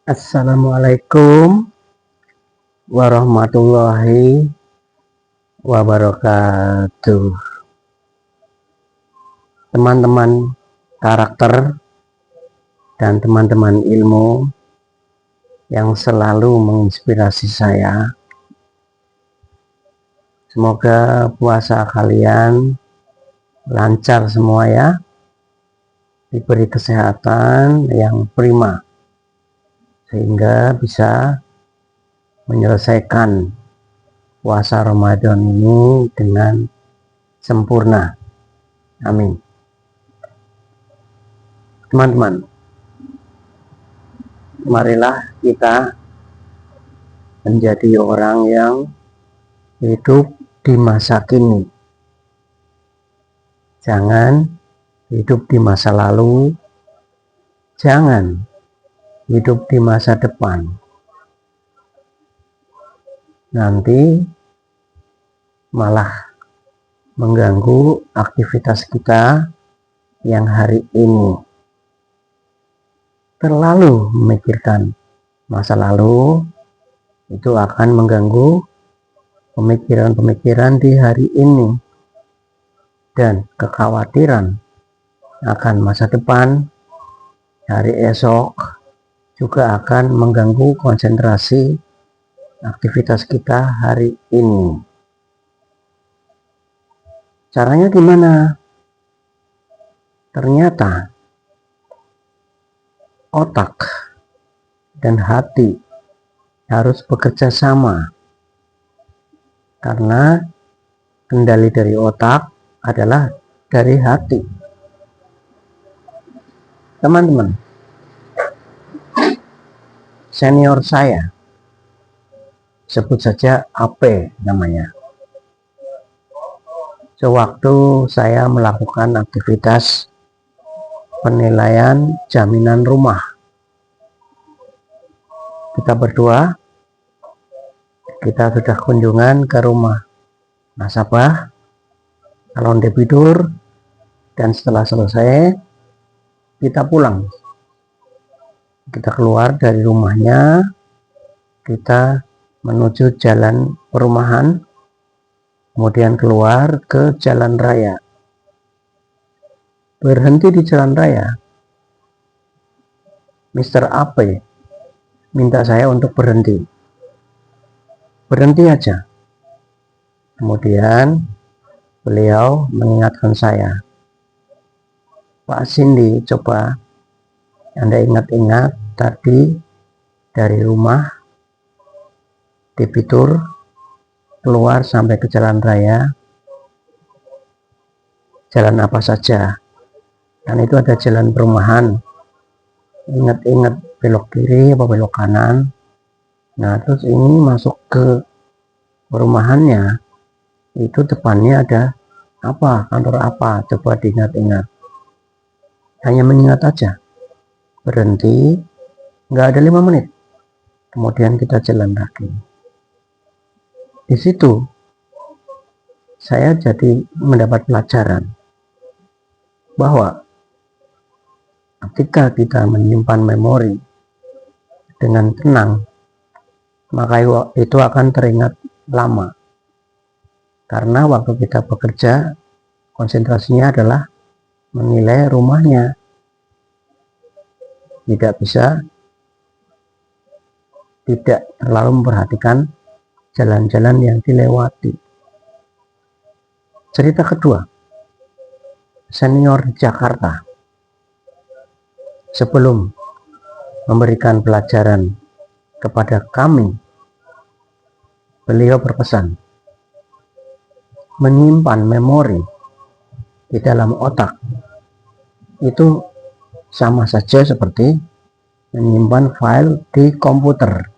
Assalamualaikum warahmatullahi wabarakatuh. Teman-teman karakter dan teman-teman ilmu yang selalu menginspirasi saya. Semoga puasa kalian lancar semua ya. Diberi kesehatan yang prima sehingga bisa menyelesaikan puasa Ramadan ini dengan sempurna. Amin. Teman-teman, marilah kita menjadi orang yang hidup di masa kini. Jangan hidup di masa lalu, jangan hidup di masa depan. Nanti malah mengganggu aktivitas kita yang hari ini. Terlalu memikirkan masa lalu itu akan mengganggu pemikiran-pemikiran di hari ini, dan kekhawatiran akan masa depan hari esok juga akan mengganggu konsentrasi aktivitas kita hari ini. Caranya gimana? Ternyata otak dan hati harus bekerja sama, karena kendali dari otak adalah dari hati. Teman-teman, senior saya, sebut saja AP namanya, sewaktu saya melakukan aktivitas penilaian jaminan rumah, kita berdua sudah kunjungan ke rumah nasabah, calon debitur, dan setelah selesai kita pulang. Kita keluar dari rumahnya, kita menuju jalan perumahan, kemudian keluar ke jalan raya. Berhenti di jalan raya, Mr. AP minta saya untuk berhenti aja. Kemudian beliau mengingatkan saya, Pak Cindy, coba Anda ingat-ingat tadi dari rumah debitur keluar sampai ke jalan raya, jalan apa saja, dan itu ada jalan perumahan. Ingat-ingat belok kiri atau belok kanan. Nah, terus ini masuk ke perumahannya, itu depannya ada apa, kantor apa, coba diingat-ingat. Hanya mengingat aja. Berhenti, nggak ada 5 menit, kemudian kita jalan lagi. Di situ saya jadi mendapat pelajaran bahwa ketika kita menyimpan memori dengan tenang, maka itu akan teringat lama. Karena waktu kita bekerja, konsentrasinya adalah menilai rumahnya, tidak terlalu memperhatikan jalan-jalan yang dilewati. Cerita kedua, senior Jakarta, sebelum memberikan pelajaran kepada kami, beliau berpesan, menyimpan memori di dalam otak itu sama saja seperti menyimpan file di komputer,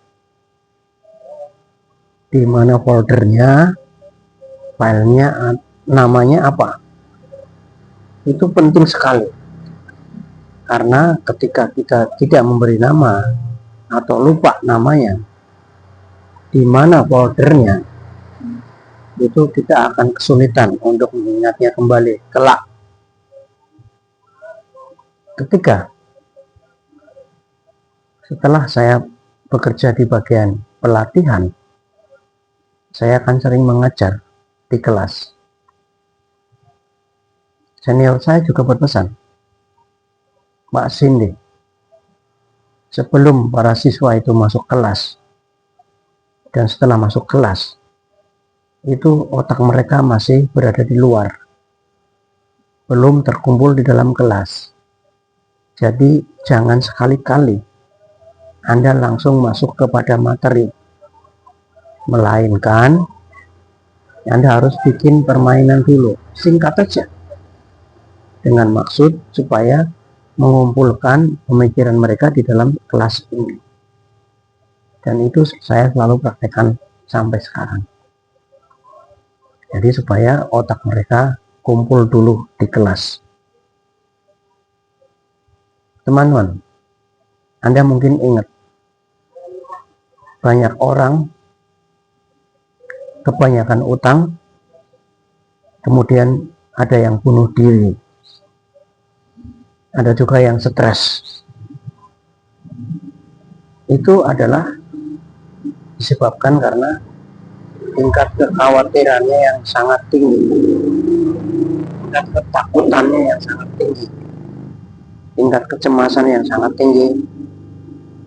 di mana foldernya, filenya, namanya apa. Itu penting sekali, karena ketika kita tidak memberi nama atau lupa namanya, di mana foldernya, itu kita akan kesulitan untuk mengingatnya kembali kelak. Ketika Setelah saya bekerja di bagian pelatihan, saya akan sering mengajar di kelas. Senior saya juga berpesan, Mbak Cindy, sebelum para siswa itu masuk kelas dan setelah masuk kelas, itu otak mereka masih berada di luar, belum terkumpul di dalam kelas. Jadi jangan sekali-kali Anda langsung masuk kepada materi, melainkan Anda harus bikin permainan dulu, singkat saja, dengan maksud supaya mengumpulkan pemikiran mereka di dalam kelas ini. Dan itu saya selalu praktekkan sampai sekarang. Jadi supaya otak mereka kumpul dulu di kelas. Teman-teman, Anda mungkin ingat, banyak orang kebanyakan utang, kemudian ada yang bunuh diri. Ada juga yang stres. Itu adalah disebabkan karena tingkat kekhawatirannya yang sangat tinggi, tingkat ketakutannya yang sangat tinggi, tingkat kecemasan yang sangat tinggi,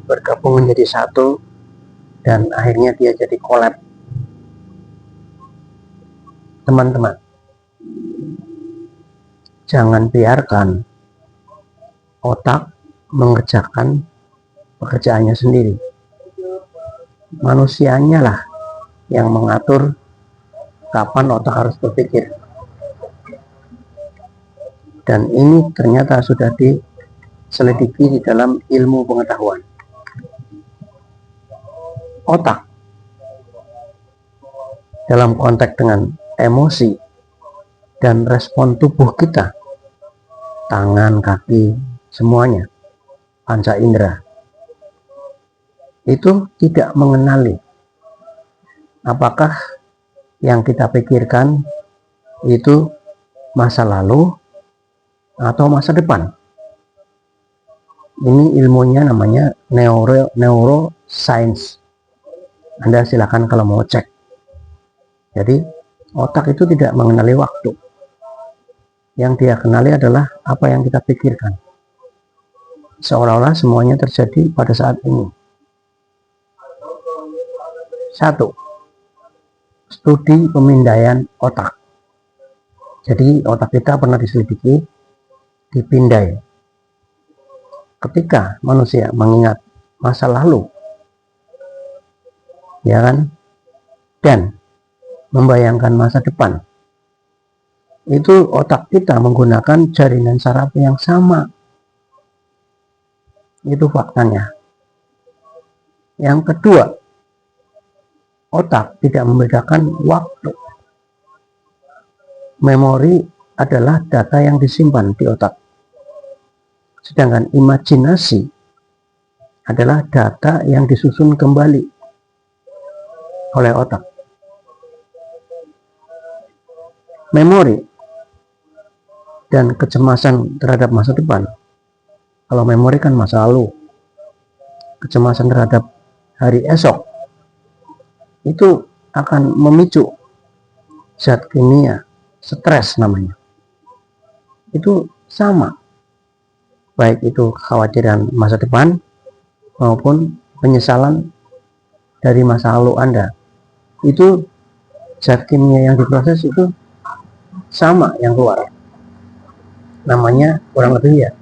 bergabung menjadi satu, dan akhirnya dia jadi kolap. Teman-teman, jangan biarkan otak mengerjakan pekerjaannya sendiri. Manusianya lah yang mengatur kapan otak harus berpikir. Dan ini ternyata sudah diselidiki di dalam ilmu pengetahuan. Otak dalam konteks dengan emosi dan respon tubuh kita, tangan, kaki, semuanya, panca indera, itu tidak mengenali apakah yang kita pikirkan itu masa lalu atau masa depan. Ini ilmunya namanya neuroscience. Anda silakan kalau mau cek. Jadi otak itu tidak mengenali waktu. Yang dia kenali adalah apa yang kita pikirkan. Seolah-olah semuanya terjadi pada saat ini. 1. Studi pemindaian otak. Jadi otak kita pernah diselidiki, dipindai. Ketika manusia mengingat masa lalu, ya kan, dan membayangkan masa depan, itu otak kita menggunakan jaringan saraf yang sama. Itu faktanya. Yang kedua, otak tidak membedakan waktu. Memori adalah data yang disimpan di otak. Sedangkan imajinasi adalah data yang disusun kembali oleh otak. Memori dan kecemasan terhadap masa depan. Kalau memori kan masa lalu, kecemasan terhadap hari esok, itu akan memicu zat kimia, stres namanya. Itu sama, baik itu kekhawatiran masa depan maupun penyesalan dari masa lalu Anda. Itu zat kimia yang diproses itu sama yang keluar. Namanya kurang lebih ya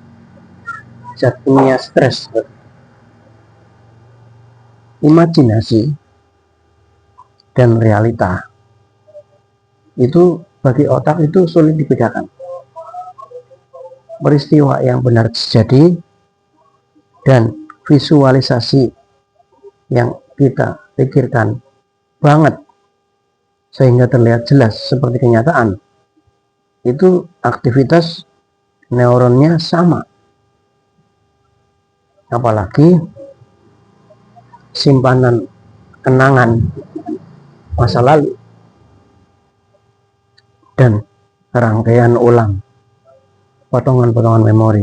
zat kimia stres. Imajinasi dan realita itu bagi otak itu sulit dibedakan. Peristiwa yang benar terjadi dan visualisasi yang kita pikirkan banget sehingga terlihat jelas seperti kenyataan, itu aktivitas neuronnya sama. Apalagi simpanan kenangan masa lalu dan rangkaian ulang potongan-potongan memori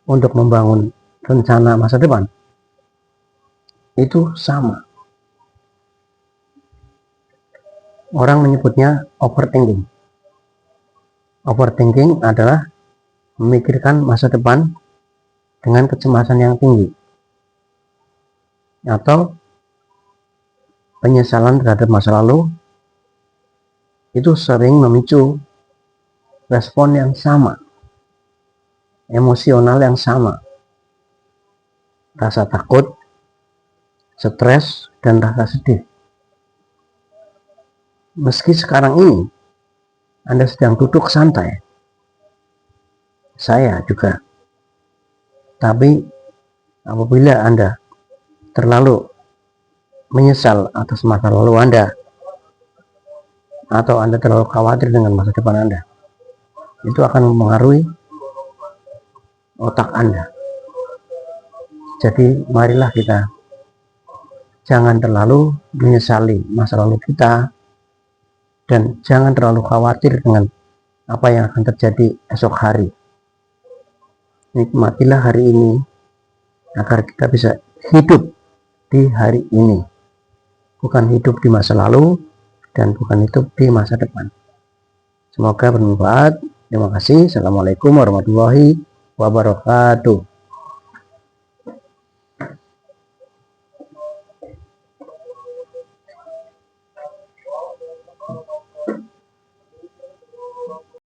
untuk membangun rencana masa depan, itu sama. Orang menyebutnya overthinking. Overthinking adalah memikirkan masa depan dengan kecemasan yang tinggi, atau penyesalan terhadap masa lalu. Itu sering memicu respon yang sama, emosional yang sama, rasa takut, stres, dan rasa sedih. Meski sekarang ini Anda sedang duduk santai, saya juga, tapi apabila Anda terlalu menyesal atas masa lalu Anda, atau Anda terlalu khawatir dengan masa depan Anda, itu akan mempengaruhi otak Anda. Jadi marilah kita jangan terlalu menyesali masa lalu kita, dan jangan terlalu khawatir dengan apa yang akan terjadi esok hari. Nikmatilah hari ini agar kita bisa hidup di hari ini, bukan hidup di masa lalu dan bukan hidup di masa depan. Semoga bermanfaat. Terima kasih. Assalamualaikum warahmatullahi wabarakatuh.